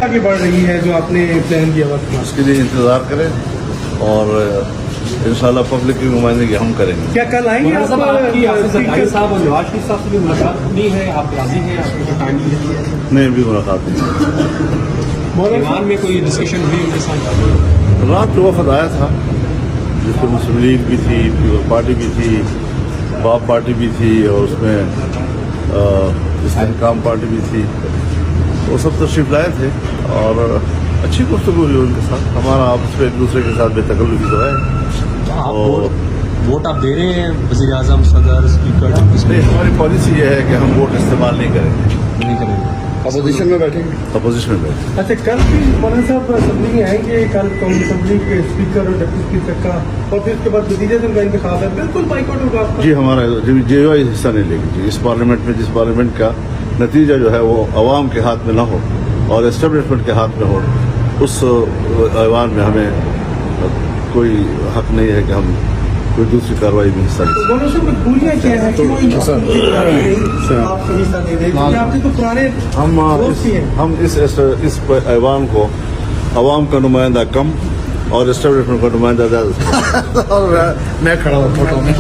آگے بڑھ رہی ہے جو آپ نے پلان کیا ہوا تھا؟ اس کے لیے انتظار کریں اور انشاءاللہ پبلک کی نمائندگی ہم کریں گے. کیا کل آئیں گے آپ؟ صاحب اور نواز شریف صاحب سے بھی ملاقات نہیں ہے، آپ راضی ہیں؟ آپ کو ٹائم نہیں ابھی ملاقات نہیں. ایوان میں کوئی ڈسکشن ہوئی ان کے ساتھ؟ رات جو وفد آیا تھا جس میں مسلم لیگ بھی تھی، پیپل پارٹی بھی تھی، باپ پارٹی بھی تھی اور اس میں استحکام پارٹی بھی تھی، وہ سب تشریف لائے تھے اور اچھی گفتگو ہوئی ان کے ساتھ. ہمارا آپس میں ایک دوسرے کے ساتھ بے تکلفی تو ہے. اور ووٹ آپ دے رہے ہیں وزیر اعظم، صدر، اسپیکر؟ نہیں، ہماری پالیسی یہ ہے کہ ہم ووٹ استعمال نہیں کریں گے. نہیں کریں گے. اپوزیشن میں بیٹھیں گے. اپوزیشن میں بیٹھے. اچھا، کل بھی مولانا صاحب اسمبلی میں آئیں گے؟ کل قومی اسمبلی کے اسپیکر اور ڈپٹی اسپیکر کا اور پھر اس کے بعد وزیر اعظم کا انتخاب ہے، بالکل بائیکاٹ ہوگا آپ کا؟ جی ہمارا جے وائی حصہ نہیں لے گی. جی اس پارلیمنٹ میں جس پارلیمنٹ کا نتیجہ جو ہے وہ عوام کے ہاتھ میں نہ ہو اور اسٹیبلشمنٹ کے ہاتھ میں ہو، اس ایوان میں ہمیں کوئی حق نہیں ہے کہ ہم کوئی دوسری کارروائی میں حصہ لیں. مولانا صاحب مجبوریاں کیا ہے کہ آپ کو حصہ دے دیں؟ کیونکہ آپ کے تو پرانے دوست ہی ہیں. ہم اس ایوان کو عوام کا نمائندہ کم اور اسٹیبلشمنٹ کا نمائندہ زیادہ. میں کھڑا ہوں فوٹو میں.